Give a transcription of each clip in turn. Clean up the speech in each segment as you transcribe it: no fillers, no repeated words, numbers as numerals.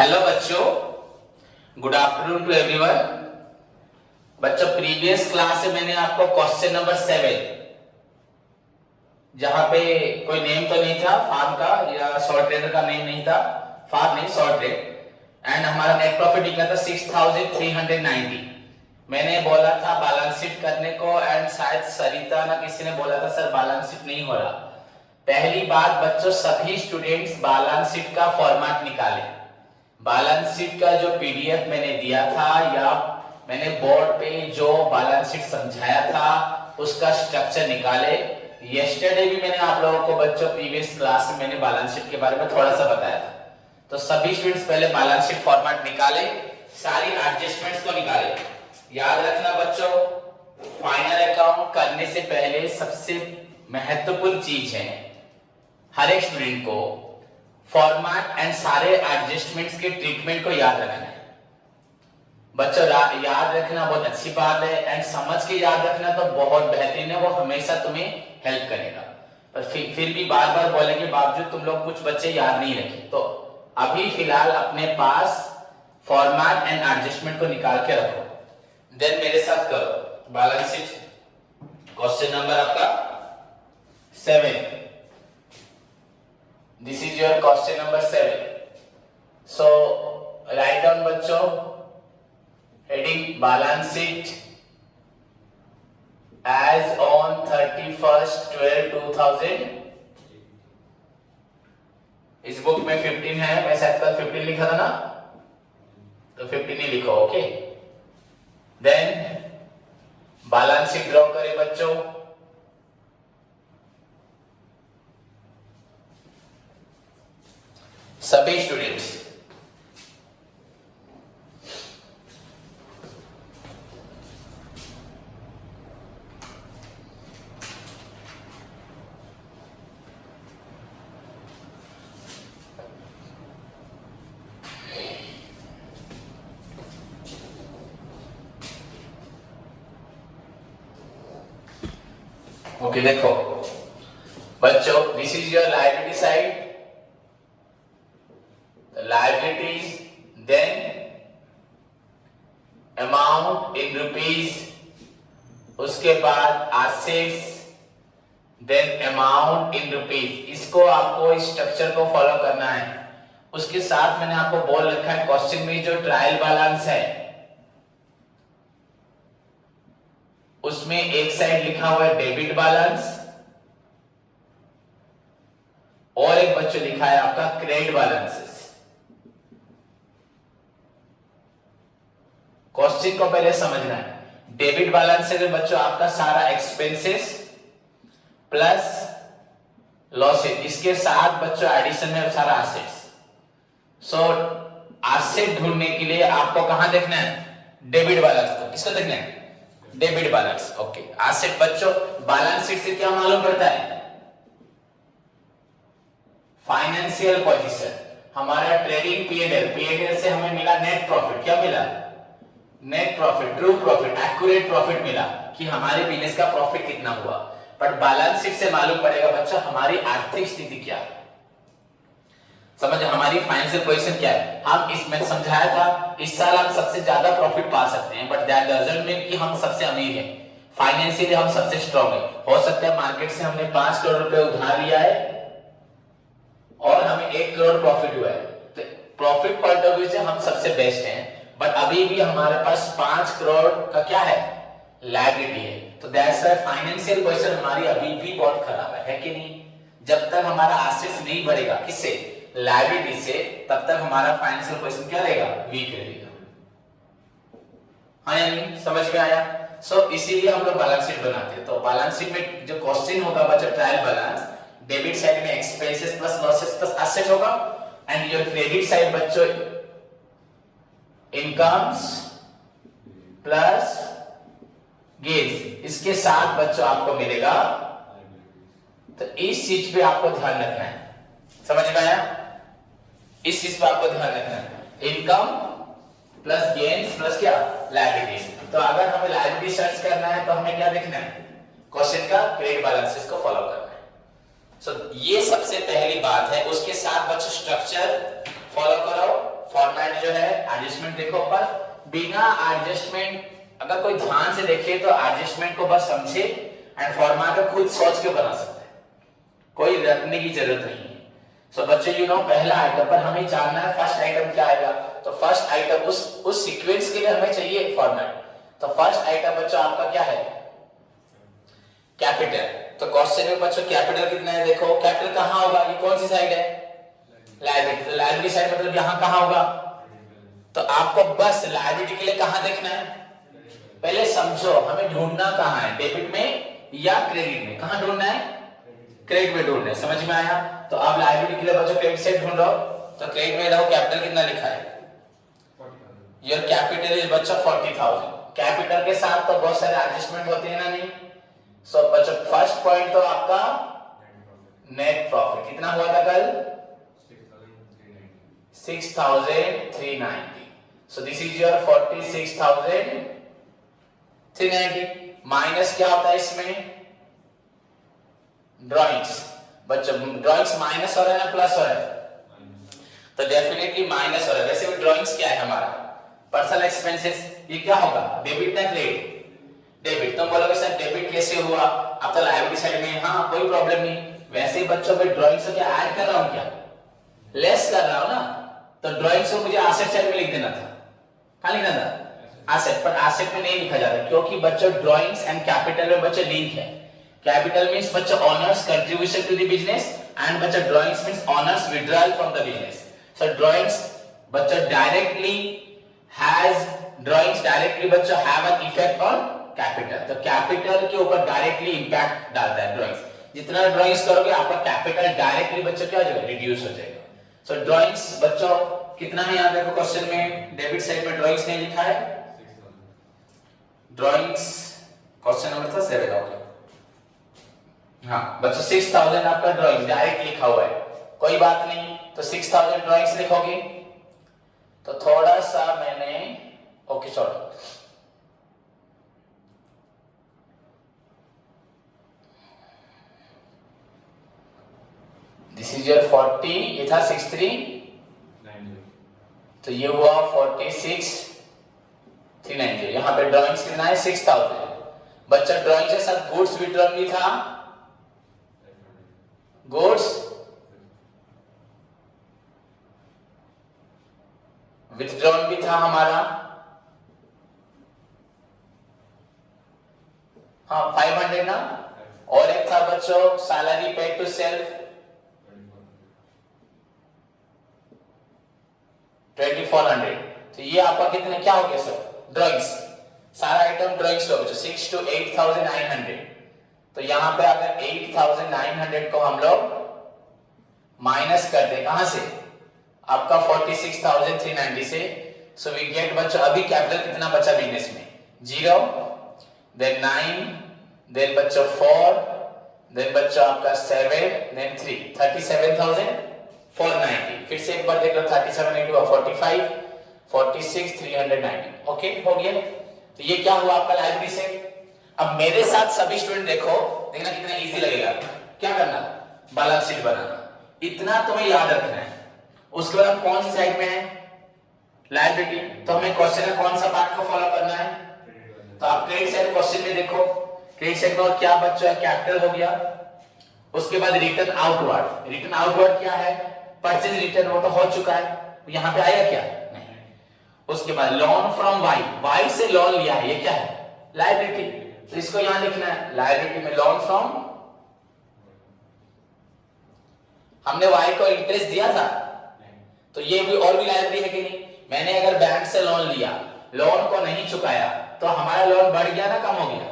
Hello बच्चों, good afternoon to everyone. बच्चों, previous class से मैंने आपको क्वेश्चन नंबर 7, जहां पे कोई नेम तो नहीं था फार्म का या शॉर्ट ट्रेडर का नेम नहीं था, फार्म नहीं शॉर्ट ट्रेड, एंड हमारा नेट प्रॉफिट निकला था 6390। मैंने बोला था बैलेंस शीट करने को, एंड शायद सरिता ना किसी ने बोला था सर बैलेंस शीट नहीं हो रहा। पहली बात बच्चों, सभी स्टूडेंट्स बैलेंस शीट का फॉर्मेट निकालें। बैलेंस शीट का जो पीडीएफ मैंने दिया था या मैंने बोर्ड पे जो बैलेंस शीट समझाया था उसका स्ट्रक्चर निकाले। यस्टरडे भी मैंने आप लोगों को बच्चों प्रीवियस क्लास में मैंने बैलेंस शीट के बारे में थोड़ा सा बताया था। तो सभी स्टूडेंट्स पहले बैलेंस शीट फॉर्मेट निकाले, सारी एडजस्टमेंट्स को निकाले। याद रखना बच्चों, फाइनल अकाउंट करने से पहले सबसे महत्वपूर्ण चीज है हर एक स्टूडेंट को फॉर्मेट एंड सारे एडजस्टमेंट्स के ट्रीटमेंट को याद रखना है। बच्चों याद रखना बहुत अच्छी बात है, एंड समझ के याद रखना तो बहुत बेहतरीन है, वो हमेशा तुम्हें हेल्प करेगा। पर फिर भी बार बार बोलने के बावजूद तुम लोग कुछ बच्चे याद नहीं रखे, तो अभी फिलहाल अपने पास फॉर्मेट एंड एडजस्टमेंट को निकाल के रखो, देन मेरे साथ करो बैलेंस शीट। क्वेश्चन नंबर आपका 7, this is your question number 7. So write down बच्चों heading balance sheet as on 31st/12/2000। इस बुक में 15 है, मैं शायद कल 15 लिखा था ना, तो 15 ही लिखो। Okay, then balance sheet draw करें बच्चों। सभी स्टूडेंट्स ओके, देखो बच्चों, this is your liability side, liabilities, then amount in rupees, उसके बाद assets, then amount in rupees। इसको आपको इस स्ट्रक्चर को फॉलो करना है। उसके साथ मैंने आपको बोल रखा है क्वेश्चन में जो ट्रायल बैलेंस है उसमें एक साइड लिखा हुआ है डेबिट बैलेंस और एक बच्चों लिखा है आपका क्रेडिट बैलेंस। क्वेश्चन को पहले समझना है। डेबिट बैलेंस से बच्चों आपका सारा एक्सपेंसेस प्लस लॉसेस, इसके साथ बच्चों एडिशन में सारा एसेट्स। सो एसेट ढूंढने के लिए आपको कहां देखना है? डेबिट बैलेंस को। किसको देखना है? Debit balance. ओके, एसेट बच्चों बैलेंस शीट से क्या मालूम पड़ता है? Financial position. हमारा ट्रेडिंग पीएनएल से हमें मिला नेट प्रॉफिट। क्या मिला? Net profit, true profit, accurate profit मिला कि हमारे बिजनेस का प्रॉफिट कितना हुआ। बट बैलेंस शीट से मालूम पड़ेगा बच्चा हमारी आर्थिक स्थिति क्या है, समझे, हमारी फाइनेंशियल पोजीशन क्या है। हम इसमें समझाया था इस साल हम सबसे ज्यादा प्रॉफिट पा सकते हैं, बट दैट डजंट मीन कि हम सबसे अमीर हैं, फाइनेंशियली हम सबसे स्ट्रांग है। हो सकता है मार्केट से हमने 5 करोड़ रुपए उधार लिया है और हमें 1 करोड़ प्रॉफिट हुआ है, तो प्रॉफिट पॉइंट ऑफ व्यू से हम सबसे बेस्ट हैं। बट अभी भी हमारे पास 5 करोड़ का क्या है? लायबिलिटी है। तो दैट्स व्हाई फाइनेंशियल पोजीशन हमारी अभी भी बहुत खराब है कि नहीं? जब तक हमारा एसेट्स नहीं बढ़ेगा, किससे? लायबिलिटी से, तब तक हमारा फाइनेंशियल पोजीशन क्या रहेगा? वीक रहेगा। हाँ या नहीं? समझ में आया? सो इसीलिए हम लोग बैलेंस शीट बनाते हैं। तो बैलेंस शीट में जो क्वेश्चन होगा बच्चा ट्रायल बैलेंस, डेबिट साइड में expenses plus losses plus asset होगा, एंड योर क्रेडिट साइड बच्चों इनकम्स प्लस गेन्स, इसके साथ बच्चों आपको मिलेगा। तो इस चीज पे आपको ध्यान रखना है। समझ में आया? इस चीज पे आपको ध्यान रखना है। इनकम प्लस गेन्स प्लस क्या? लायबिलिटीज। तो अगर हमें लायबिलिटी सर्च करना है तो हमें क्या देखना है? क्वेश्चन का क्रेडिट बैलेंसेस को फॉलो करना है। सो ये सबसे पहली बात है। उसके साथ बच्चों स्ट्रक्चर फॉलो करो, फॉर्मेट जो है एडजस्टमेंट देखो ऊपर, बिना एडजस्टमेंट अगर कोई ध्यान से देखे तो एडजस्टमेंट को बस समझे एंड फॉर्मेट को खुद सोच के बना सकते हैं, कोई रटने की जरूरत नहीं है। सो बच्चों यू नो पहला आइटम पर हमें जानना है फर्स्ट आइटम क्या आएगा, तो फर्स्ट आइटम उस सीक्वेंस के लिए हमें चाहिए फॉर्मेट। तो फर्स्ट आइटम बच्चों आपका क्या है, कैपिटल। तो क्वेश्चन में बच्चों कैपिटल कितना है, देखो कैपिटल कहां होगा, ये कौन सी साइड है, लायबिलिटी। तो लायबिलिटी साइड मतलब यहां कहां होगा, तो आपको बस लायबिलिटी के लिए कहां देखना है, पहले समझो हमें ढूंढना कहां है, डेबिट में या क्रेडिट में, कहां ढूंढना है, क्रेडिट में ढूंढना है। समझ में आया। तो आप लायबिलिटी के लिए बच्चों क्रेडिट साइड ढूंढ रहे हो, तो क्रेडिट में रहो कैपिटल कितना लिखा है, योर कैपिटल इज बच्चों 40,000। कैपिटल के साथ तो बहुत सारे एडजस्टमेंट होते हैं ना, नहीं। सो बच्चों फर्स्ट पॉइंट तो आपका नेट प्रॉफिट कितना हुआ था कल, 6,390। So this is your 46,390 minus क्या होता है इसमें, ड्राइंग्स। बच्चों ड्राइंग्स माइनस हो रहा है ना प्लस हो रहा है, तो डेफिनेटली माइनस हो रहा है। वैसे भी ड्राइंग्स क्या है हमारा, पर्सनल एक्सपेंसेस, ये क्या होगा, डेबिट ना क्रेडिट, डेबिट। तुम बोलोगे सर डेबिट कैसे हुआ, अब तो लायबिलिटी साइड में, हाँ कोई प्रॉब्लम नहीं। वैसे ही बच्चों में ड्राइंग्स को क्या ऐड कर रहा हूं, क्या लेस कर रहा हूं ना, तो ड्राइंग्स को मुझे एसेट साइड में लिख देना था, कहां लिखना था, एसेट। पर एसेट में नहीं लिखा जाता क्योंकि बच्चों ड्राइंग्स एंड कैपिटल में बच्चों लिंक है। कैपिटल मींस बच्चों owners contribution to the business and बच्चों drawings means owners withdrawal from the business. So drawings बच्चों डायरेक्टली बच्चों have an effect on capital. तो कैपिटल के ऊपर डायरेक्टली इंपैक्ट डालता है ड्राइंग्स। जितना ड्राइंग्स करोगे आपका कैपिटल डायरेक्टली बच्चों क्या हो जाएगा, रिड्यूस हो जाएगा। सो ड्राइंग्स बच्चों कितना है, यहाँ देखो क्वेश्चन में डेबिट साइड में ड्राइंग्स नहीं लिखा है, ड्राइंग्स क्वेश्चन नंबर था 7। ओके हाँ बच्चों 6,000 आपका ड्राइंग्स डायरेक्ट लिखा हुआ है, कोई बात नहीं। तो 6,000 ड्राइंग्स लिखोगे, तो थोड़ा सा मैंने ओके छोड़ो, दिस इज योर 40, ये था 6390, तो ये हुआ 46,390। यहां पे ड्राइंग्स कितना है 6,000। बच्चा ड्राइंग के साथ गुड्स विड्रॉन भी था, गुड्स विथड्रॉन भी था हमारा, हाँ 500 ना, और एक था बच्चों सैलरी पेड टू सेल्फ 2400। तो ये आपका कितने क्या हो गया सर, ड्राइंग्स सारा आइटम ड्राइंग्स हो गया 6 to 8,900। तो यहां पे अगर 8,900 को हम लोग माइनस कर दे कहां से, आपका 46,390 से, सो वी गेट बच्चों अभी कैपिटल कितना बचा बिजनेस में, 0, देन 9, देन बच्चों 4, देन बच्चों आपका 7, देन 3, 37,490। फिर से एक बार देख लो 37 into 45, 46,390। ओके हो गया। तो ये क्या हुआ आपका लाइब्रेरी से। अब मेरे साथ सभी स्टूडेंट देखो, देखना कितना इजी लगेगा। क्या करना, बैलेंस शीट बनाना, इतना तुम्हें याद रखना है। उसके बाद हम कौन सी साइड में है, लायबिलिटी। तो हमें क्वेश्चन में कौन सा पार्ट को फॉलो करना है, तो आप क्रेडिट साइड क्वेश्चन में देखो, क्रेडिट साइड में क्या बच्चा है, कैपिटल हो गया। उसके बाद रिटर्न आउटवर्ड, रिटर्न आउटवर्ड क्या है, परचेज रिटर्न, वो तो हो चुका है, यहां पे आएगा क्या, नहीं। उसके बाद लोन फ्रॉम वाई, वाई से लोन लिया है, ये क्या है, लायबिलिटी। तो इसको यहां लिखना है, लायबिलिटी में लोन फ्रॉम, हमने वाई को इंटरेस्ट दिया था, तो ये भी और भी लायबिलिटी है कि नहीं। मैंने अगर बैंक से लोन लिया, लोन को नहीं चुकाया, तो हमारा लोन बढ़ गया ना, कम हो गया।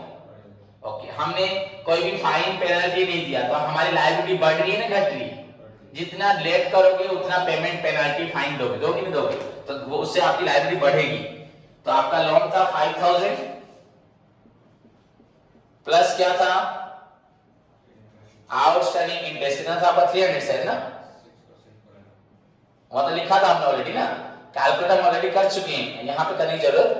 ओके हमने कोई भी फाइन पेनल्टी नहीं दिया, तो हमारी लायबिलिटी बढ़ रही है ना, घट रही है। जितना लेट करोगे उतना पेमेंट पेनल्टी फाइन दोगे, दोगे नहीं दोगे, तो वो उससे आपकी लायबिलिटी बढ़ेगी। तो आपका लोन था 5,000 प्लस क्या था, आउटस्टैंडिंग इंटरेस्ट कितना था आपका 300 से ना, वहां तो लिखा था हमने ऑलरेडी ना, कैलकुलेट हम ऑलरेडी कर चुके हैं, यहां पे करने की जरूरत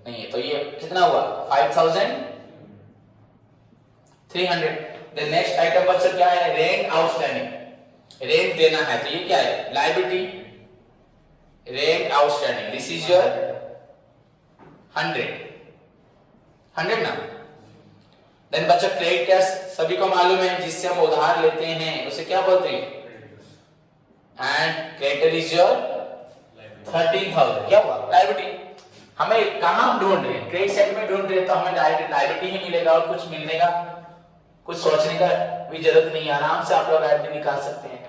नहीं है। तो ये कितना हुआ 5,300। द नेक्स्ट आइटम बच्चा क्या है, रेंट आउटस्टैंडिंग, रेंट देना है, तो ये क्या है, liability, rent outstanding, this is your 100 ना। देन बच्चों क्रेडिटर्स सभी को मालूम है, जिससे हम उधार लेते हैं उसे क्या बोलते हैं, एंड क्रेडिटर इज योर 13,000, क्या हुआ, लायबिलिटी। हमें कहां ढूंढ रहे हैं, क्रेडिट साइड में ढूंढ रहे हैं, तो हमें डायरेक्ट लायबिलिटी ही मिलेगा और कुछ मिलने का, कुछ सोचने का भी जरूरत नहीं है, आराम से आप लोग लायबिलिटी निकाल सकते हैं।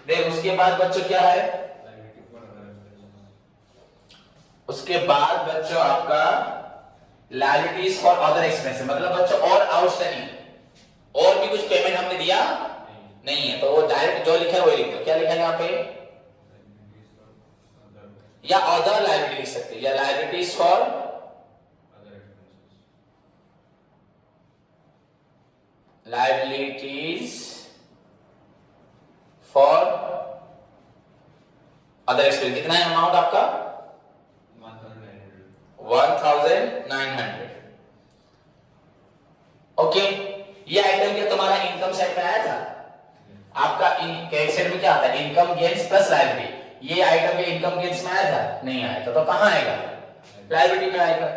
देन उसके बाद बच्चों क्या है, उसके बाद बच्चों आपका लायबिलिटीज फॉर अदर एक्सपेंसेस, मतलब बच्चों और आउटस्टैंडिंग, और भी कुछ पेमेंट हमने दिया नहीं है, तो वो डायरेक्ट जो लिखा है वही लिख दो। क्या लिखा है यहाँ पे, या अदर लायबिलिटी लिख सकते हैं, या लायबिलिटीज फॉर अदर एक्सपेंस। कितना है अमाउंट आपका, 1900। ओके, ये आइटम क्या तुम्हारा इनकम साइड में आया था, आपका क्रेडिट साइड में क्या आता है, इनकम गेन्स प्लस लायबिलिटी। ये आइटम के इनकम गेन्स में आया था, नहीं आया था, तो कहां आएगा, लायबिलिटी में आएगा।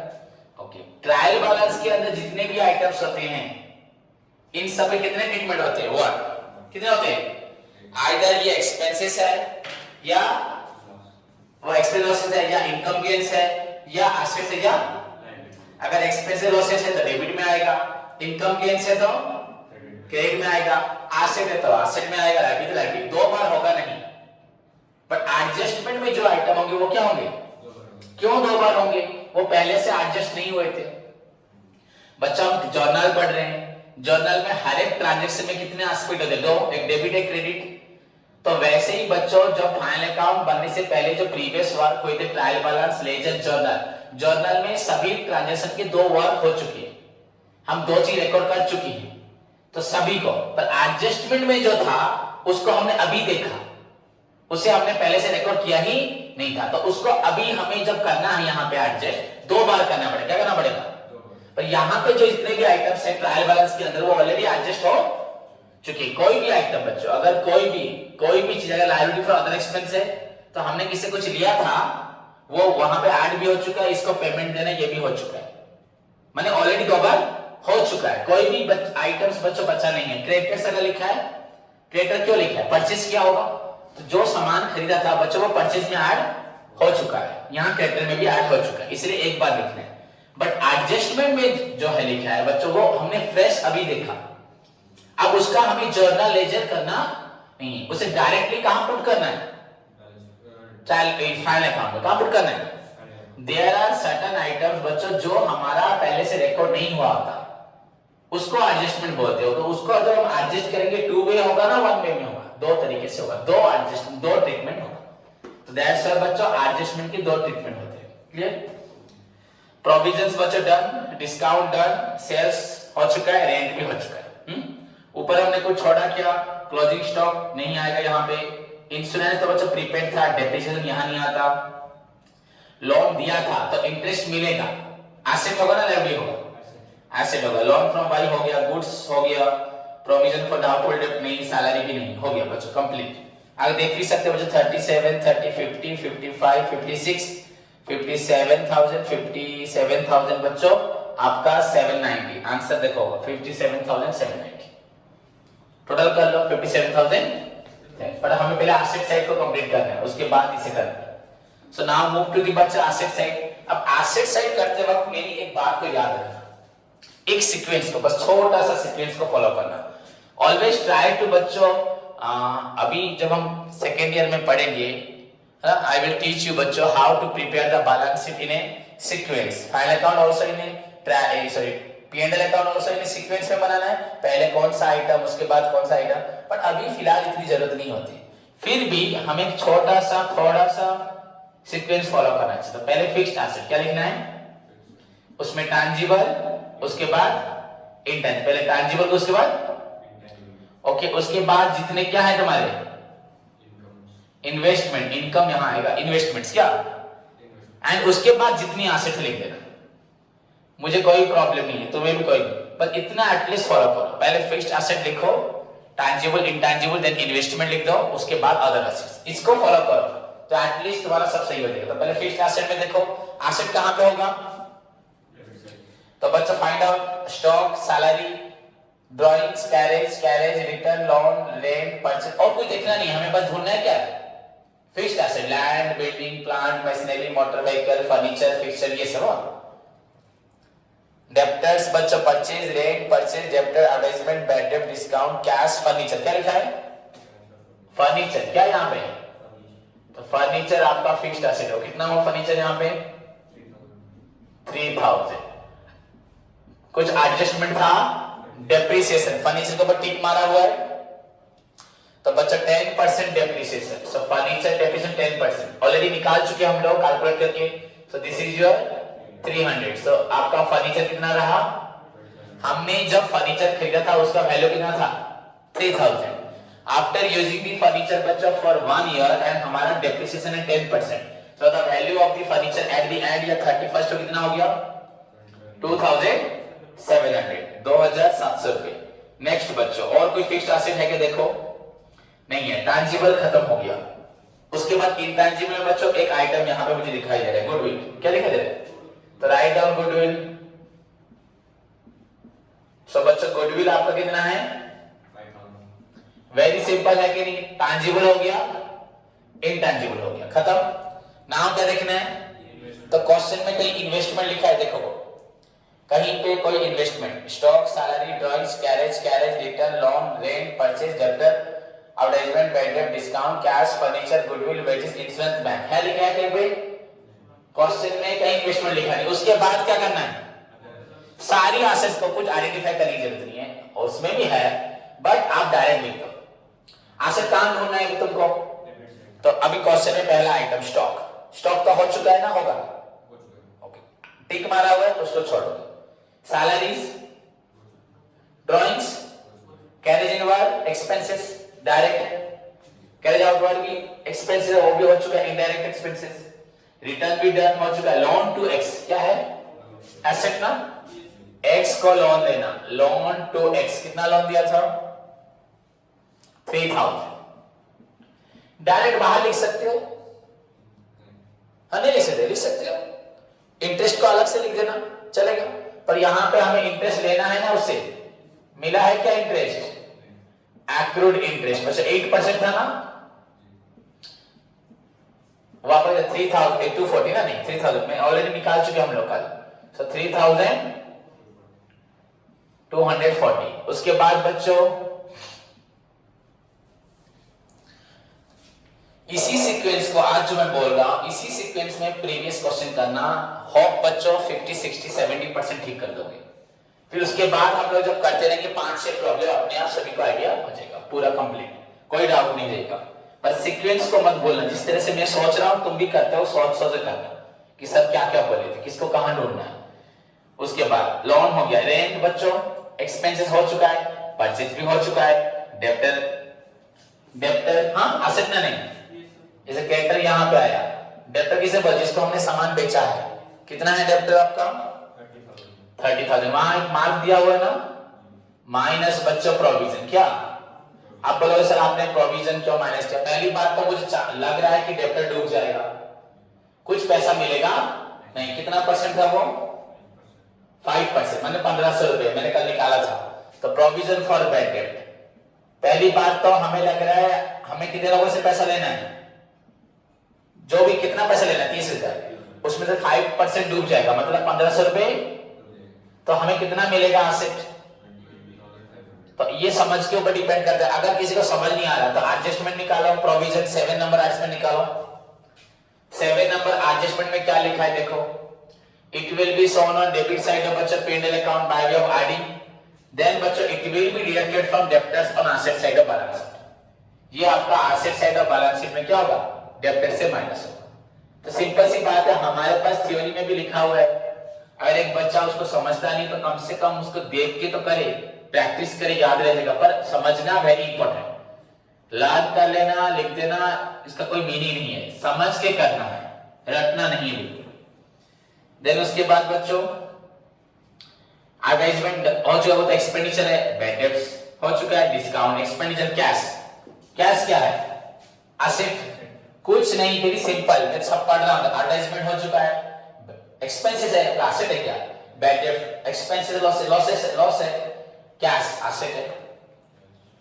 ओके, ट्रायल बैलेंस के अंदर जितने भी आइटम्स होते हैं इन सब में कितने ट्रीटमेंट होते हैं, वन, कितने होते हैं, आइदर ये एक्सपेंसेस है, या वो एक्सपेंस लॉसेस है, या इनकम गेन्स है, या एसेट्स है, या अगर एक्सपेंस लॉसेस है तो डेबिट में आएगा, इनकम गेन्स है तो क्रेडिट में आएगा, एसेट है तो एसेट में आएगा, लायबिलिटी लायबिलिटी, दो बार होगा नहीं। बट एडजस्टमेंट में जो आइटम होंगे वो क्या होंगे, क्यों दो बार होंगे, वो पहले से एडजस्ट नहीं हुए थे। बच्चा हम जर्नल पढ़ रहे हैं, जर्नल में हर एक ट्रांजैक्शन में कितने एस्पेक्ट होते हैं, दो, एक डेबिट एक क्रेडिट। तो वैसे ही बच्चों जब फाइनल अकाउंट बनने से पहले जो प्रीवियस वर्क हुए थे, trial balance, ledger, journal, journal में सभी ट्रांजैक्शन के दो वर्क हो चुके हैं, हम दो चीज रिकॉर्ड कर चुकी हैं, तो सभी को। पर एडजस्टमेंट में जो था उसको हमने अभी देखा, उसे हमने पहले से रिकॉर्ड किया ही नहीं था, तो उसको अभी हमें जब करना है यहाँ पे एडजस्ट, दो बार करना पड़ेगा। क्या करना पड़ेगा, पर यहाँ पे जो जितने भी आइटम्स है ट्रायल बैलेंस के अंदर वो ऑलरेडी एडजस्ट हो चुके। कोई भी आइटम बच्चों, अगर कोई भी चीज अगर लायबिलिटी फॉर अदर एक्सपेंस है तो हमने किसी कुछ लिया था, वो वहां पे ऐड भी हो चुका है, इसको पेमेंट देना ये भी हो चुका है, माने ऑलरेडी दो बार हो चुका है। कोई भी आइटम्स बच्चों बचा नहीं है। क्रेडिटर्स अगर लिखा है, क्रेडिटर क्यों लिखा है, परचेस किया होगा, तो जो सामान खरीदा था बच्चों वो परचेस में ऐड हो चुका है, यहाँ क्रेडिटर में भी ऐड हो चुका है, इसलिए एक बार लिखना है। बट एडजस्टमेंट में जो है लिखा है बच्चों, वो हमने फ्रेश अभी देखा, अब उसका हमें जर्नल लेजर करना नहीं, उसे डायरेक्टली कहां पुट करना है, फाइनल अकाउंट में कहां पुट करना है। देयर आर सर्टेन आइटम्स बच्चों जो हमारा पहले से रिकॉर्ड नहीं हुआ था, उसको एडजस्टमेंट बोलते हो। तो उसको अगर हम एडजस्ट करेंगे, टू वे होगा ना वन वे में होगा, दो तरीके से होगा, दो एडजस्टमेंट, दो ट्रीटमेंट होगा। तो दैट्स व्हाई बच्चों एडजस्टमेंट के दो ट्रीटमेंट होते हैं। क्लियर, प्रोविजंस बच्चों डन, डिस्काउंट डन, सेल्स हो चुका है, रेंट भी हो चुका है। ऊपर हमने कुछ छोड़ा क्या, क्लोजिंग स्टॉक नहीं आएगा यहाँ पे, इंश्योरेंस तो बच्चों प्रीपेड था, डेप्रिसिएशन यहाँ नहीं आता, लोन दिया था तो इंटरेस्ट मिलेगा, एसेट होगा ना लायबिलिटी होगा, एसेट होगा, लोन फ्रॉम बाई हो गया, गुड्स हो गया, प्रोविजन फॉर डाउटफुल डेट नहीं, सैलरी भी नहीं, हो गया बच्चों कंप्लीट। आगे देख भी सकते हो बच्चों 37, 30, 50, 55, 56, 57,000 बच्चों आपका 790, आंसर देखो 57,790 टोटल कर लो 57,000। पर हमें पहले एसेट साइड को कंप्लीट करना है, उसके बाद इसे करना है। So now move to the बच्चा एसेट साइड। अब एसेट साइड करते वक्त मेरी एक बात को याद रखना, एक सीक्वेंस को, बस छोटा सा सीक्वेंस को फॉलो करना। ऑलवेज ट्राई टू बच्चों, अभी जब हम सेकेंड ईयर में पढ़ेंगे, आई विल टीच यू बच्चों how to prepare the balance sheet in a sequence, final account also in a P&L account also in sequence में बनाना है, पहले कौन सा आइटम उसके बाद कौन सा आइटम, पर अभी फिलहाल इतनी जरूरत नहीं होती, फिर भी हमें छोटा सा थोड़ा सा सीक्वेंस फॉलो करना है। तो पहले फिक्स्ड एसेट क्या लिखना है, उसमें टैंजिबल, उसके बाद इंटेंजिबल, पहले टैंजिबल उसके बाद ओके, उसके बाद जितने क्या है तुम्हारे इन्वेस्टमेंट, इनकम यहां आएगा, इन्वेस्टमेंट्स क्या, एंड उसके बाद जितनी एसेट लिख देना, मुझे कोई प्रॉब्लम नहीं है, तुम्हें भी कोई, पर इतना एटलीस्ट फॉलो करो। पहले फिक्स्ड एसेट लिखो, टैंजिबल, इंटैंजिबल, देन इन्वेस्टमेंट लिख दो, उसके बाद अदर एसेट्स, इसको फॉलो करो तो एटलीस्ट तुम्हारा सब सही हो जाएगा। तो पहले फिक्स्ड एसेट में देखो एसेट कहां पे होगा, तो बच्चों find out stock, salary, drawings, carriage, return, loan, rent, purchase, और कुछ देखना नहीं, हमें बस ढूंढना है क्या fixed asset, land, building, plant, machinery, motor vehicle, furniture, fixture, ये सब। डेब्टर्स बच्चों purchase, rent, purchase, debtor, advertisement, bad debt, discount, cash, furniture. क्या लिखा है फर्नीचर, क्या यहाँ पे, तो फर्नीचर आपका फिक्स्ड एसेट हो, कितना हो फर्नीचर यहाँ पे 3000। कुछ एडजस्टमेंट था, डेप्रिसिएशन, फर्नीचर के ऊपर टिक मारा हुआ है, तो बच्चा 10% डेप्रिसिएशन, सो फर्नीचर डेप्रिसिएशन 10% ऑलरेडी निकाल चुके हम लोग कैलकुलेट करके, सो दिस इज योर 300। सो आपका फर्नीचर कितना रहा, हमने जब फर्नीचर खरीदा था उसका वैल्यू कितना था 3000। आफ्टर यूजिंग द फर्नीचर बच्चा फॉर 1 ईयर एंड हमारा डेप्रिसिएशन है 10%, so the value of the furniture at the end या 31st को कितना हो गया 2700, 2700 रुपए। नेक्स्ट बच्चों और कोई फिक्स्ड एसेट है क्या, देखो नहीं है, टैंजिबल खत्म हो गया। उसके बाद इंटैंजिबल में बच्चों एक आइटम यहां पे मुझे दिखाई दे रहा है, गुडविल। क्या दिखाई दे रहा है, तो राइट डाउन गुडविल। सो बच्चों गुडविल आपका कितना है, वेरी सिंपल है कि नहीं, टैंजिबल हो गया, इंटैंजिबल हो गया, खत्म। नाम क्या देखना है, तो क्वेश्चन में कहीं इन्वेस्टमेंट लिखा है, देखो कहीं पे कोई investment, stock, salary, drawings, carriage, return, loan, rent, purchase, debtor, advertisement, bad debt, discount, cash, furniture, goodwill, wages, insurance, bank है लिखा है कहीं पे, क्वेश्चन में कहीं इन्वेस्टमेंट लिखा नहीं। उसके बाद क्या करना है, सारी एसेट्स को कुछ आइडेंटिफाई करने की जरूरत नहीं है, उसमें भी है बट आप डायरेक्ट लिख दो। एसेट कहां ढूंढना है तुमको, तो अभी क्वेश्चन में पहला आइटम स्टॉक, स्टॉक तो हो चुका है ना, होगा ओके, टिक मारा हुआ है, उसको छोड़ दो। Salaries, drawings, carriage inward, expenses direct है, कैरेज आउटवर्ड की एक्सपेंसेस वो भी हो चुका है, इनडायरेक्ट एक्सपेंसेस, रिटर्न भी डन हो चुका है। लोन टू एक्स क्या है, एसेट ना, एक्स को लोन देना, लोन टू एक्स, कितना लोन दिया था 3000। डायरेक्ट बाहर लिख सकते हो, नहीं लिख सकते हो, इंटरेस्ट को अलग से लिख देना चलेगा, पर यहां पे हमें इंटरेस्ट लेना है ना, उससे मिला है क्या इंटरेस्ट, एक्रूड इंटरेस्ट, वैसे 8% था ना, वापस 3000 240 ना, नहीं 3000 में ऑलरेडी निकाल चुके हम लोग कल, सो 3240। उसके बाद बच्चों इसी सीक्वेंस को आज जो मैं बोल रहा हूं, इसी सीक्वेंस में प्रीवियस क्वेश्चन करना, होप बच्चों 50 60 70% ठीक कर दोगे। फिर उसके बाद हम लोग जब करते रहेंगे 5-6 प्रॉब्लम, अपने आप सभी को आइडिया हो जाएगा पूरा कंप्लीट, कोई डाउट नहीं रहेगा। पर सीक्वेंस को मत बोलना, जिस तरह से मैं सोच रहा हूं तुम भी करते हो, सोच करना कि सब क्या क्या बोले थे, किसको कहां ढूंढना है। उसके बाद लोन हो गया, रेंट बच्चों, एक्सपेंसेस हो चुका है, परचेज भी हो चुका है, डेब्टर हाँ एसेट ना, नहीं जैसे क्रेडिटर यहां पे आया, डेब्टर किसे बोलते, जिसको हमने सामान बेचा है, कितना है डेब्टर आपका 30,000, वहां एक मार्क दिया हुआ है ना, माइनस बच्चों प्रोविजन। क्या आप बोलोगे सर आपने प्रोविजन क्यों माइनस किया, पहली बात तो मुझे लग रहा है कि डेब्टर डूब जाएगा, कुछ पैसा मिलेगा नहीं, कितना परसेंट था वो 5%, मैंने 1500 रुपए मैंने कल निकाला था, तो प्रोविजन फॉर बैड डेट। पहली बात तो हमें लग रहा है हमें कितने लोगों से पैसा लेना है, जो भी कितना पैसा लेना है 30,000, उसमें से 5% डूब जाएगा, मतलब 1500 रुपए, तो हमें कितना मिलेगा एसेट, तो ये समझ के ऊपर डिपेंड करता है। अगर किसी को समझ नहीं आ रहा तो एडजस्टमेंट निकालो, प्रोविजन 7 नंबर एडजस्टमेंट निकालो। 7 नंबर एडजस्टमेंट में क्या लिखा है देखो, it will be shown on debit side of बच्चों P&L account by way of adding, then बच्चों it will be deducted from debtors on asset side of balance sheet. ये आपका asset side of balance sheet में क्या होगा, debtor से minus होगा। तो सिंपल सी बात है, हमारे पास थ्योरी में भी लिखा हुआ है, अगर एक बच्चा उसको समझता नहीं तो कम से कम उसको देख के तो करे, प्रैक्टिस करे, याद रहेगा, पर समझना वेरी इंपॉर्टेंट। याद कर लेना, लिख देना, इसका कोई मीनिंग नहीं है, समझ के करना है, रटना नहीं है बिल्कुल। देन उसके बाद बच्चों एडवर्टाइजमेंट हो चुका, वो तो एक्सपेंडिचर है, बैड डेट्स हो चुका है, डिस्काउंट, एक्सपेंडिचर, कैश। कैश क्या है, एसेट, कुछ नहीं, वेरी सिंपल, मैं सब पढ़ रहा हूं। एडवर्टाइजमेंट हो चुका है, एक्सपेंसेस है, एसेट है क्या, बैड डेट, एक्सपेंसेस लॉस है, कैश एसेट है,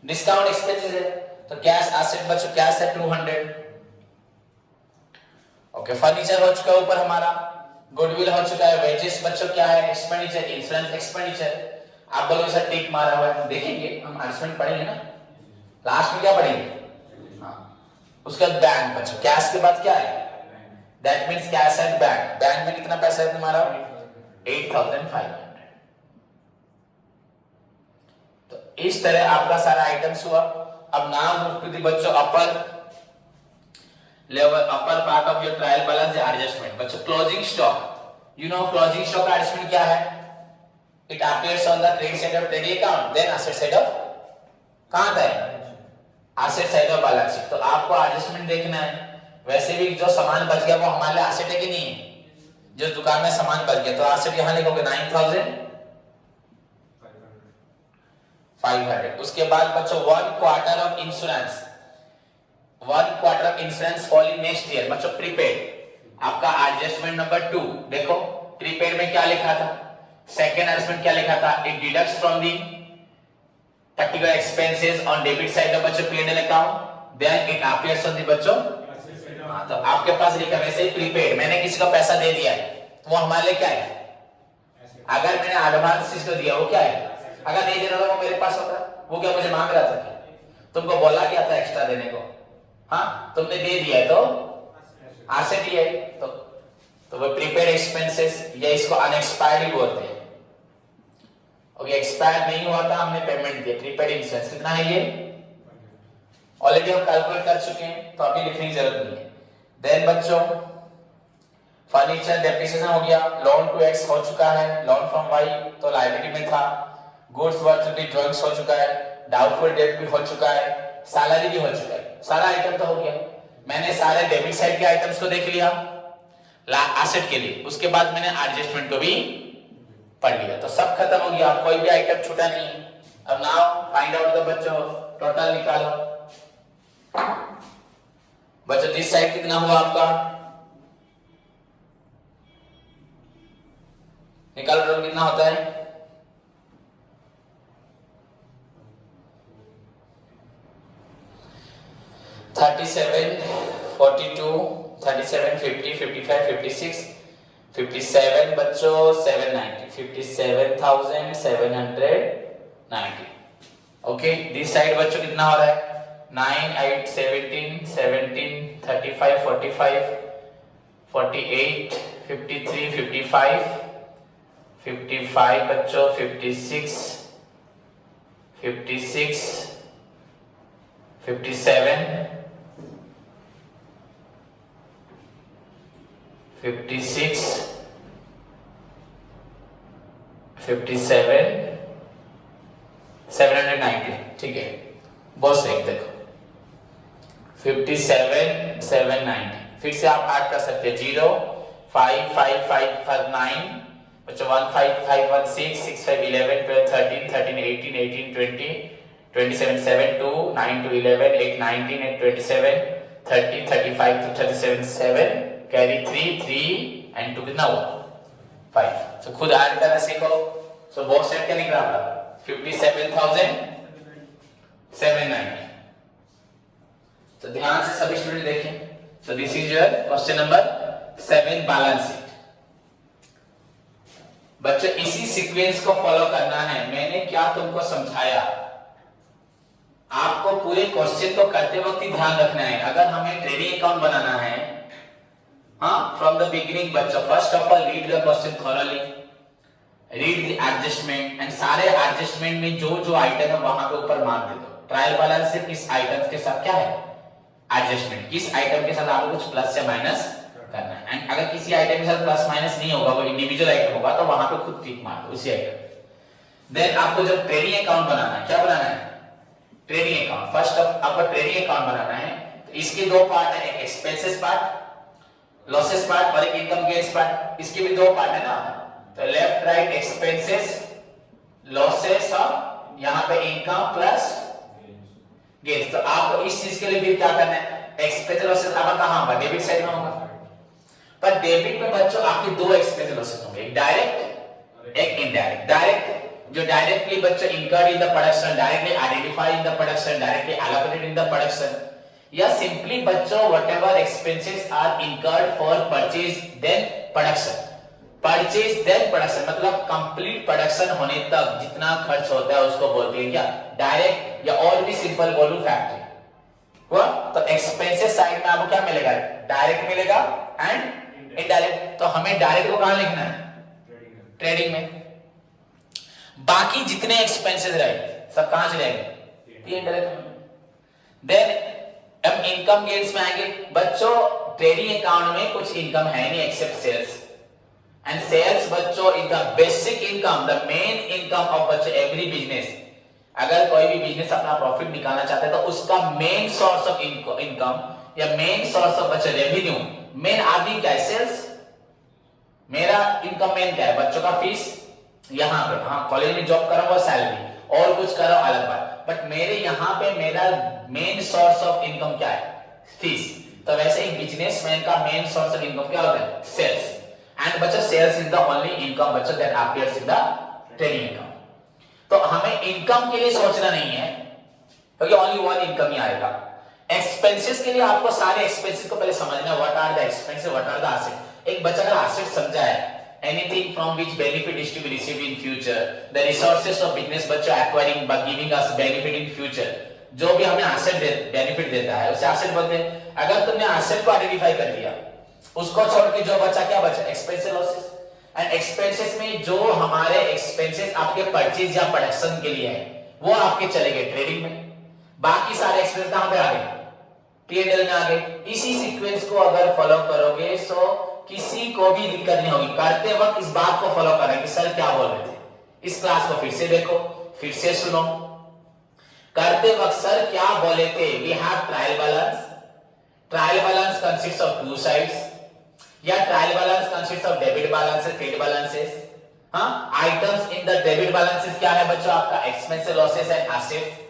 डिस्काउंट एक्सपेंसेस है, तो कैश एसेट बच्चों कैश है 200। ओके, फर्नीचर हो चुका है ऊपर हमारा, गुडविल हो चुका है, वेजेस बच्चों क्या है, एक्सपेंडिचर, इंश्योरेंस एक्सपेंडिचर। आप बोलोगे सर टिक मारा हुआ है, देखेंगे हम एडजस्टमेंट पढ़ेंगे ना, लास्ट में क्या पढ़ेंगे, हाँ। उसके बाद बैंक बच्चों, कैश के बाद क्या है, that means cash at bank, bank में कितना पैसा है तुम्हारा 8500। तो इस तरह आपका सारा आइटम्स हुआ। अब नाउ मूव टू द बच्चों upper level, upper part of your trial balance adjustment. बच्चों closing stock, you know closing stock का एडजस्टमेंट क्या है, it appears on the credit side of trading account then asset side of, कहां था asset side of balance sheet. तो आपको adjustment देखना है। वैसे भी जो सामान बच गया वो हमारे लिए एसेट है कि नहीं है, जो दुकान में सामान बच गया तो एसेट यहां लिखोगे 9500। उसके बाद बच्चों 1 quarter of insurance, 1 quarter of insurance falling next year बच्चों प्रीपेड। आपका एडजस्टमेंट नंबर 2 देखो, प्रीपेड में क्या लिखा था, सेकंड एडजस्टमेंट क्या लिखा था, it deducts from the particular expenses on debit side of बच्चों P&L account then it appears on the बच्चों। तो आपके पास लिखा वैसे ही प्रीपेड, मैंने किसी को पैसा दे दिया है तो वो हमारे लिए क्या है, अगर मैंने एडवांस इसको दिया वो क्या है, अगर नहीं दे रहा था वो मेरे पास होता, वो क्या मुझे मांग रहा था क्या, तुमको बोला क्या था एक्स्ट्रा देने को, हाँ तुमने दे दिया तो एसेट ही है। तो वो प्रीपेड एक्सपेंसेस या इसको अनएक्सपायर्ड बोलते हैं। ओके, एक्सपायर नहीं हुआ था, हमने पेमेंट दिया, प्रीपेड इंश्योरेंस कितना है ये ऑलरेडी हम कैलकुलेट कर चुके हैं तो अभी लिखने की जरूरत नहीं है। देन बच्चों फर्नीचर डेप्रिसिएशन हो गया, लोन टू एक्स हो चुका है, लोन फ्रॉम वाई तो लायबिलिटी में था, goods worth to be drawings हो चुका है, डाउटफुल डेट भी हो चुका है, सैलरी भी हो चुका है, सारा आइटम तो हो गया। मैंने सारे डेबिट साइड के आइटम्स को देख लिया एसेट के लिए, उसके बाद मैंने एडजस्टमेंट को भी पढ़ लिया, तो सब खत्म हो गया, कोई भी आइटम छूटा नहीं। अब नाउ फाइंड आउट द बच्चों टोटल निकालो। बच्चों दिस साइड कितना हुआ आपका, निकालो टोटल कितना होता है, $37, $42, $37, $50, $55, $56, $57 बच्चों 790, $57,790। ओके, दिस साइड बच्चों कितना हो रहा है 9, 8, 17, 17, 35, 45, 48, 53, 55, 55 बच्चों 56, 56, 57, 56, 57, 790, ठीक है बॉस एक देखो 57, 790, फिर से आप ऐड कर सकते हैं 0, 5, 5, 5, 5, 9 बच्चों 1, 5, 5, 1, 6, 6, 5, 11, 12, 13, 13, 18, 18, 20, 27, 7, 2, 9 to 11, 8, 19, 8, 27, 30, 35 to 37, 7, कैरी 3, 3 and 2 कितना हुआ 5। तो खुद ऐड करना सीखो। सो बोथ साइड क्या निकला आपका 57,790। तो ध्यान से सभी स्टूडेंट देखें। So this is your question number 7 balance sheet. बच्चों इसी सीक्वेंस को फॉलो करना है, मैंने क्या तुमको समझाया आपको पूरे क्वेश्चन को करते वक्त ही ध्यान रखना है। अगर हमें ट्रेडिंग अकाउंट बनाना है, हाँ फ्रॉम द बिगिनिंग बच्चों first of all read the question thoroughly, read the adjustment and सारे एडजस्टमेंट में जो जो आइटम है वहां पे ऊपर मार्क दे दो। ट्रायल बैलेंस से किस आइटम के साथ क्या है एडजस्टमेंट, किस आइटम के साथ आपको कुछ प्लस या माइनस करना है। एंड अगर किसी आइटम के साथ प्लस माइनस नहीं होगा, वो इंडिविजुअल आइटम होगा, तो वहां पे खुद टिक मार दो उसी आइटम। देन आपको जब ट्रेडिंग अकाउंट बनाना है, क्या बनाना है ट्रेडिंग अकाउंट। फर्स्ट ऑफ आपको ट्रेडिंग अकाउंट बनाना है तो इसके दो पार्ट है, एक एक्सपेंसेस पार्ट लॉसेस पार्ट और एक इनकम गेन्स पार्ट। इसके भी दो पार्ट है ना, तो लेफ्ट राइट एक्सपेंसेस लॉसेस और यहाँ पे इनकम प्लस गेन्स। तो आपको इस चीज के लिए भी क्या करना है एक्सपेंस लॉसेस आपका कहां होगा, डेबिट साइड में होगा। पर डेबिट में बच्चों आपके दो एक्सपेंस लॉसेस होंगे, एक डायरेक्ट एक इनडायरेक्ट। डायरेक्ट जो डायरेक्टली बच्चों incurred in the production, directly identified in the production, directly allocated in the production, या सिंपली बच्चों whatever expenses are incurred for purchase then production. Purchase then production मतलब complete production होने तक जितना खर्च होता है उसको बोलते हैं क्या, डायरेक्ट, या और भी सिंपल बोलूं फैक्टरी हुआ। तो एक्सपेंसेस साइड में आपको क्या मिलेगा, डायरेक्ट मिलेगा एंड इनडायरेक्ट। तो हमें डायरेक्ट को कहां लिखना है, ट्रेडिंग में। बाकी जितने एक्सपेंसेस रहे सब कहां चलेंगे, इनडायरेक्ट। देन अब इनकम गेन्स में आएंगे बच्चों। ट्रेडिंग अकाउंट में कुछ इनकम है नहीं एक्सेप्ट सेल्स, एंड सेल्स बच्चों is the basic income, the main income of बच्चों एवरी बिजनेस। अगर कोई भी बिजनेस अपना प्रॉफिट निकालना चाहता है तो उसका मेन सोर्स ऑफ इनकम या मेन सोर्स ऑफ बच्चों रेवेन्यू, मेन आदि क्या है, सेल्स। मेरा इनकम मेन क्या है, बच्चों का फीस, यहाँ पे हाँ कॉलेज में जॉब कर रहा हूँ सैलरी, और कुछ कर रहा हूँ अलग बात, बट मेरे यहाँ पे मेरा मेन सोर्स ऑफ इनकम क्या है, फीस। तो वैसे ही बिजनेसमैन का मेन सोर्स ऑफ इनकम क्या होता है, सेल्स। एंड बच्चों sales is the only income बच्चों that appears in the trading income. तो हमें इनकम के लिए सोचना नहीं है क्योंकि ओनली वन इनकम ही आएगा। एक्सपेंसेस के लिए आपको सारे एक्सपेंसेस को पहले समझना है, what are the expenses, what are the asset. एक बच्चा अगर एसेट समझा है, anything from which benefit is to be received in future, the resources of business बच्चों acquiring by giving us benefit in future, जो भी हमें एसेट बेनिफिट देता है उसे एसेट बोलते हैं। अगर तुमने एसेट को आइडेंटिफाई कर लिया, उसको छोड़ के जो बचा क्या बचा, एक्सपेंसेस लॉसेस। एंड एक्सपेंसेस में जो हमारे एक्सपेंसेस आपके परचेज या प्रोडक्शन के लिए है वो आपके चले गए ट्रेडिंग में। बाकी सारे एक्सपेंस कहां पे आ गए, P&L में आ गए। इसी सीक्वेंस को अगर फॉलो करोगे तो किसी को भी दिक्कत नहीं होगी। करते वक्त इस बात को फॉलो करें कि सर क्या बोल रहे थे, इस क्लास को फिर से देखो, फिर से सुनो। करते वक्त सर क्या बोले थे, we have trial balance. Trial balance consist of two sides, या trial balance consist of debit balances, credit balances. हाँ, items in the debit balances क्या है बच्चों, आपका expenses, losses and assets.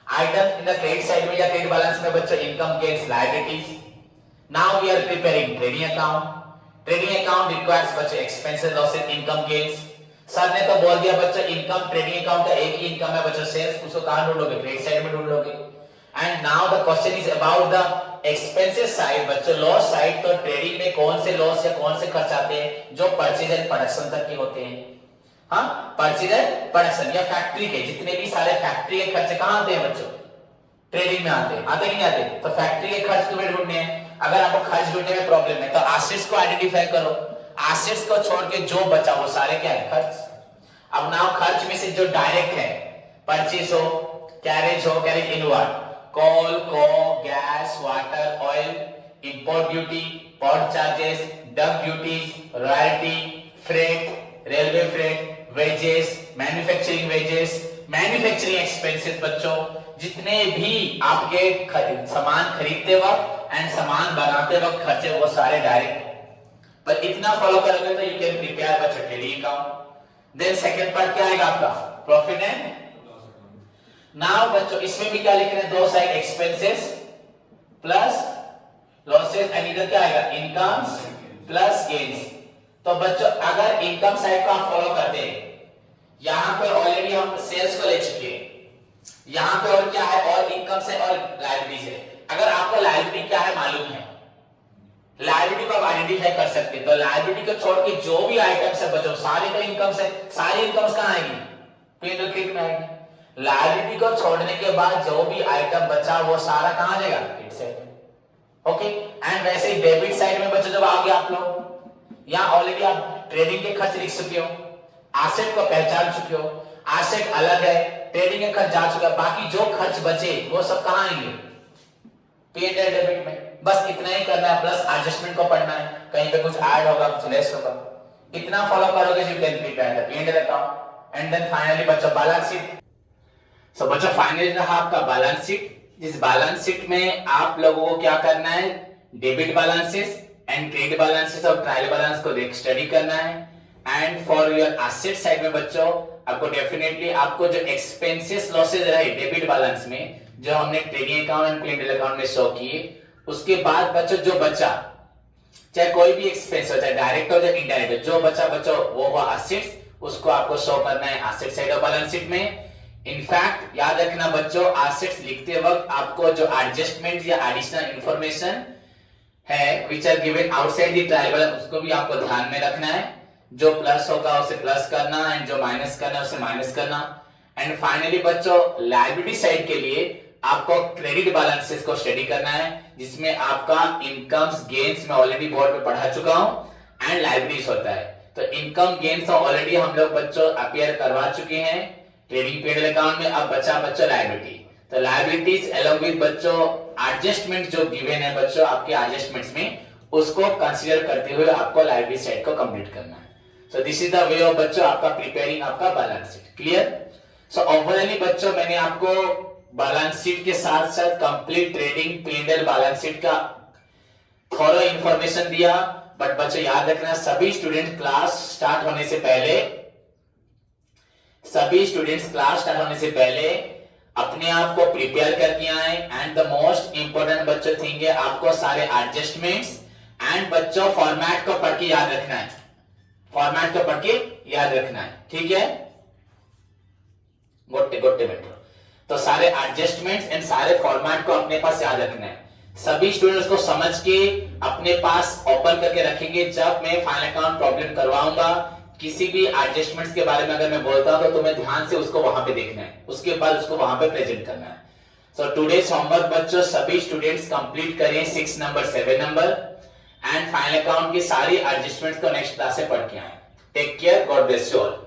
Item in the credit side में या credit balance में बच्चों income gains, liabilities. Now we are preparing trading account. Trading account requires बच्चों expenses, losses, income gains. Sir ने तो बोल दिया बच्चों इनकम, ट्रेडिंग अकाउंट का एक ही इनकम है बच्चों सेल्स, उसको कहां ढूंढोगे, क्रेडिट साइड में ढूंढ लोगे। And now the question is about the expenses side बच्चों, लॉस साइड। तो ट्रेडिंग में कौन से लॉस या कौन से खर्च आते हैं जो परचेज एंड प्रोडक्शन तक के होते हैं। हाँ, परचेज एंड प्रोडक्शन या फैक्ट्री के जितने भी सारे फैक्ट्री के खर्चे कहां आते हैं बच्चों, ट्रेडिंग में आते हैं। आते कि नहीं आते, तो फैक्ट्री के खर्च तुम्हें ढूंढने हैं। अगर आपको खर्च ढूंढने में प्रॉब्लम है तो एसेट्स को आइडेंटिफाई करो, एसेट्स को छोड़ के जो बचा वो सारे क्या है, खर्च। अब नाउ खर्च में से जो डायरेक्ट है, परचेज हो, कैरेज हो, carriage inward, coal, gas, water, oil, import duty, port charges, dock duties, royalty, freight, railway freight, wages, manufacturing wages, manufacturing expenses बच्चों, जितने भी आपके सामान खरीदते वक्त एंड सामान बनाते वक्त खर्चे वो सारे डायरेक्ट। पर इतना फॉलो करोगे तो यू कैन प्रिपेयर बच्चों trading account. Then second part क्या आएगा आपका, प्रॉफिट एंड। नाउ बच्चों इसमें भी क्या लिख रहे हैं, दो side expenses plus losses, and इधर क्या आएगा, इनकम्स प्लस गेन्स। तो बच्चों अगर इनकम साइड को आप फॉलो करते हैं, यहां पर ऑलरेडी हम सेल्स को ले चुके हैं, यहां पे और क्या है, और इनकम से और लायबिलिटीज है। अगर आपको लायबिलिटी क्या है मालूम है, लायबिलिटी को आप आइडेंटिफाई कर सकते हैं। तो लायबिलिटी को छोड़ के जो भी आइटम्स है बच्चों सारे तो इनकम से, सारी इनकम्स कहां आएगी, P&L क्रेडिट में आएगी। लायबिलिटी को छोड़ने के बाद जो भी आइटम बचा वो सारा कहां जाएगा, क्रेडिट साइड में। ओके, एंड वैसे ही डेबिट साइड में बच्चों जब आओगे आप लोग, यहां ऑलरेडी आप ट्रेडिंग के खर्च लिख चुके हो, एसेट को पहचान चुके हो, एसेट अलग है, ट्रेडिंग के खर्च जा चुका है, बाकी जो खर्च बचे वो सब कहां आएंगे, P&L डेबिट में। बस इतना ही करना है, प्लस एडजस्टमेंट को पढ़ना है, कहीं पे कुछ ऐड होगा कुछ लेस होगा। इतना फॉलो करोगे you can prepare the P&L account. And then finally बच्चों बैलेंस शीट। सो बच्चों फाइनली रहा आपका बैलेंस शीट। जिस बैलेंस शीट में आप लोगों को क्या करना है, debit balances and credit balances और ट्रायल बैलेंस को देख स्टडी करना है। And for your asset side में बच्चों आपको डेफिनेटली आपको जो एक्सपेंसेस लॉसेस रहे डेबिट बैलेंस में, जो हमने trading account and P&L account में शो किए, उसके बाद बच्चों जो बच्चा, चाहे कोई भी एक्सपेंस हो, चाहे डायरेक्ट हो चाहे इनडायरेक्ट हो, जो बच्चा बच्चों वो हुआ असेट्स, उसको आपको शो करना है asset side of balance sheet में। इनफैक्ट याद रखना बच्चों, एसेट्स लिखते वक्त आपको जो एडजस्टमेंट या एडिशनल इंफॉर्मेशन है which are given outside the trial balance, उसको भी आपको ध्यान में रखना है। जो प्लस होगा उसे प्लस करना एंड जो माइनस करना है उसे माइनस करना। एंड फाइनली बच्चों लायबिलिटी साइड के लिए आपको क्रेडिट बैलेंसेस को स्टडी करना है, जिसमें आपका इनकम्स गेन्स में ऑलरेडी बोर्ड पे पढ़ा चुका हूं एंड लायबिलिटीज होता है। तो इनकम गेन्स तो ऑलरेडी हम लोग बच्चों अपियर करवा चुके हैं ट्रेडिंग पीरियड अकाउंट में। अब बचा बच्चों लायबिलिटी, तो लायबिलिटीज अलोंग विद बच्चों एडजस्टमेंट जो गिवन है बच्चों आपके एडजस्टमेंट्स में, उसको कंसीडर करते हुए आपको लायबिलिटी साइड को कंप्लीट करना है। So this is the way of बच्चों आपका प्रिपेयरिंग आपका बैलेंस शीट। क्लियर? सो ओवरऑली बच्चों मैंने आपको बैलेंस शीट के साथ साथ complete trading P&L balance sheet का थोड़ा इंफॉर्मेशन दिया। बट बच्चों याद रखना सभी स्टूडेंट क्लास स्टार्ट होने से पहले अपने आप को प्रिपेयर करके आए। एंड द मोस्ट इंपोर्टेंट बच्चों थिंग है आपको सारे एडजस्टमेंट्स एंड बच्चों फॉर्मेट को पढ़ के याद रखना है, फॉर्मेट को पढ़ के याद रखना है। ठीक है, गोटे मिनट। तो सारे एडजस्टमेंट्स एंड सारे फॉर्मेट को अपने पास याद रखना है। सभी स्टूडेंट्स को समझ के अपने पास ओपन करके रखेंगे। जब मैं फाइनल अकाउंट प्रॉब्लम करवाऊंगा, किसी भी एडजस्टमेंट्स के बारे में अगर मैं बोलता हूं तो तुम्हें ध्यान से उसको वहां पे देखना है, उसके बाद उसको वहां पे प्रेजेंट करना है। सो टुडेस होमवर्क बच्चों सभी स्टूडेंट्स कंप्लीट करें 6 number 7 number and final account की सारी एडजस्टमेंट्स को नेक्स्ट क्लास से पढ़ के आए। Take care, God bless you all.